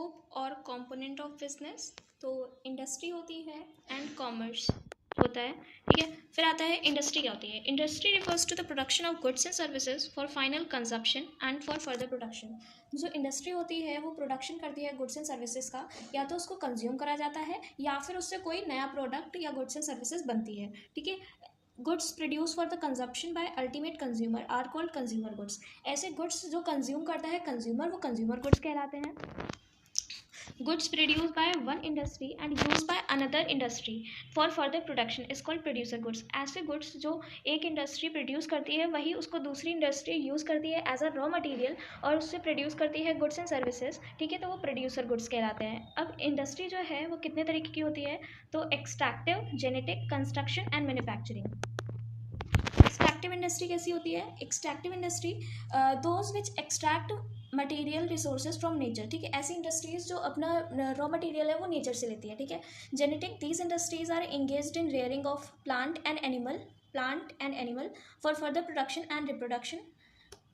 Scope और component of business. तो industry होती है एंड कॉमर्स होता है, ठीक है। फिर आता है इंडस्ट्री क्या होती है। Industry refers to the production of goods and services for final consumption and for further production. जो इंडस्ट्री होती है वो प्रोडक्शन करती है गुड्स एंड सर्विसेज का, या तो उसको कंज्यूम करा जाता है या फिर उससे कोई नया प्रोडक्ट या गुड्स एंड सर्विसेज बनती है, ठीक है। Goods produce for the consumption by ultimate consumer are called consumer goods. ऐसे गुड्स जो कंज्यूम करता है कंज्यूमर, वो कंज्यूमर गुड्स कहलाते हैं। Goods produce by one industry and use by another industry for further production is called producer goods. ऐसे goods जो एक इंडस्ट्री प्रोड्यूस करती है वही उसको दूसरी इंडस्ट्री यूज़ करती है एज अ रॉ मटेरियल और उससे प्रोड्यूस करती है गुड्स एंड सर्विसेज, ठीक है। तो वो प्रोड्यूसर गुड्स कहलाते हैं। अब इंडस्ट्री जो है वो कितने तरीके की होती है, तो extractive, genetic, construction and manufacturing. Extractive industry कैसी होती है। Extractive industry those which extract material resources from nature, ठीक है। ऐसी इंडस्ट्रीज जो अपना रॉ मटेरियल है वो नेचर से लेती है, ठीक है। Genetic, these industries are engaged in rearing of plant and animal for further production and reproduction,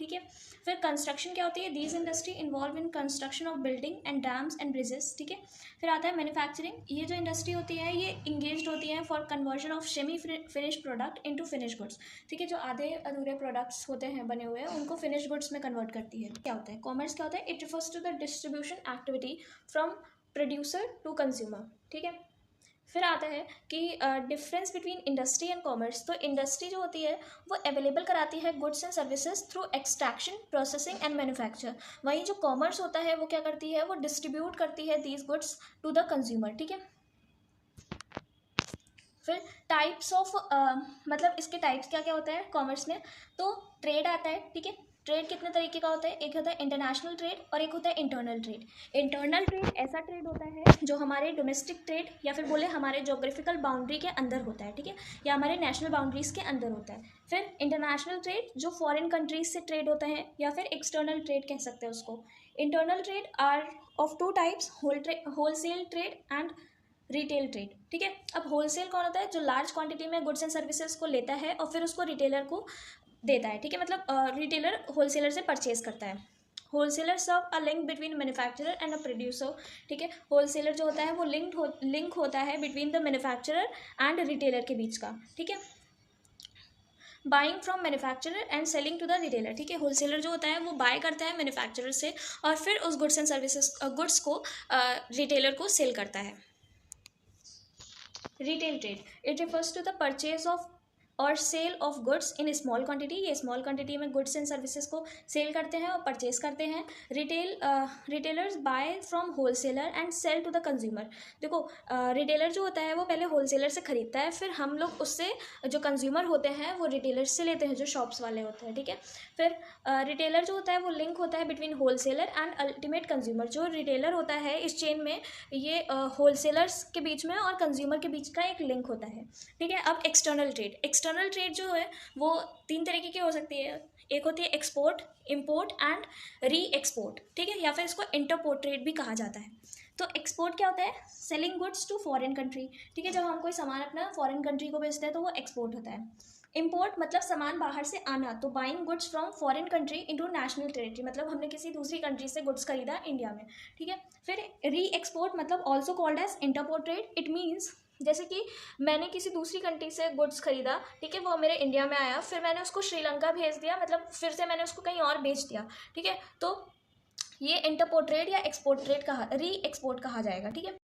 ठीक है। फिर कंस्ट्रक्शन क्या होती है। These industry involve in construction of building and dams and bridges, ठीक है। फिर आता है मैन्युफैक्चरिंग। ये जो इंडस्ट्री होती है ये इंगेज्ड होती है for conversion of semi finish product into finish goods, ठीक है। जो आधे अधूरे प्रोडक्ट्स होते हैं बने हुए उनको फिनिश गुड्स में कन्वर्ट करती है। क्या होता है कॉमर्स, क्या होता है। It refers to the distribution activity from producer to consumer, ठीक है। फिर आता है कि difference between industry and commerce. तो इंडस्ट्री जो होती है वो अवेलेबल कराती है goods and services through extraction, processing and manufacture. वहीं जो कॉमर्स होता है वो क्या करती है, वो डिस्ट्रीब्यूट करती है these goods to the consumer, ठीक है। फिर टाइप्स ऑफ मतलब इसके टाइप्स क्या क्या होता है कॉमर्स में। तो ट्रेड आता है, ठीक है। ट्रेड कितने तरीके का होता है। एक होता है इंटरनेशनल ट्रेड और एक होता है इंटरनल ट्रेड। इंटरनल ट्रेड ऐसा ट्रेड होता है जो हमारे डोमेस्टिक ट्रेड या फिर बोले हमारे जोग्राफिकल बाउंड्री के अंदर होता है, ठीक है, या हमारे नेशनल बाउंड्रीज के अंदर होता है। फिर इंटरनेशनल ट्रेड जो फॉरेन कंट्रीज से ट्रेड होता है या फिर एक्सटर्नल ट्रेड कह सकते हैं उसको। Internal trade are of two types, wholesale trade and retail trade, ठीक है। अब होलसेल कौन होता है, जो लार्ज क्वांटिटी में गुड्स एंड सर्विसेज को लेता है और फिर उसको रिटेलर को देता है, ठीक है। मतलब रिटेलर होलसेलर से परचेज करता है। Wholesaler serve a link between manufacturer and a producer, ठीक है। होलसेलर जो होता है वो लिंक होता है between the manufacturer and retailer के बीच का, ठीक है। Buying from manufacturer and selling to the retailer, ठीक है। होलसेलर जो होता है वो बाय करता है मैन्युफैक्चरर से और फिर उस गुड्स एंड सर्विसेज गुड्स को रिटेलर को सेल करता है। Retail trade, it refers to the purchase of और sale of goods in small quantity. ये स्मॉल क्वांटिटी में गुड्स एंड सर्विसेज को सेल करते हैं और परचेज करते हैं। Retailers buy from wholesaler and sell to the consumer. देखो रिटेलर जो होता है वो पहले होलसेलर से खरीदता है, फिर हम लोग उससे जो कंज्यूमर होते हैं वो रिटेलर से लेते हैं, जो शॉप्स वाले होते हैं, ठीक है। फिर रिटेलर जो होता है वो लिंक होता है between wholesaler and ultimate consumer. जो रिटेलर होता है इस चेन में ये होलसेलर्स के बीच में और कंज्यूमर के बीच का एक लिंक होता है, ठीक है। अब एक्सटर्नल ट्रेड जो है वो 3 तरीके की हो सकती है। एक होती है export, import and re export, ठीक है, या फिर इसको इंटरपोर्ट ट्रेड भी कहा जाता है। तो एक्सपोर्ट क्या होता है, selling goods to foreign country, ठीक है। जब हम कोई सामान अपना फॉरेन कंट्री को बेचते हैं तो वो एक्सपोर्ट होता है। इंपोर्ट मतलब सामान बाहर से आना, तो buying goods from foreign country into national territory, मतलब हमने किसी दूसरी कंट्री से गुड्स खरीदा इंडिया में, ठीक है। फिर री एक्सपोर्ट मतलब also called as entrepot trade. It means जैसे कि मैंने किसी दूसरी कंट्री से गुड्स खरीदा, ठीक है, वो मेरे इंडिया में आया, फिर मैंने उसको श्रीलंका भेज दिया, मतलब फिर से मैंने उसको कहीं और बेच दिया, ठीक है। तो ये इंटरपोर्ट ट्रेड या एक्सपोर्ट ट्रेड री एक्सपोर्ट कहा जाएगा, ठीक है।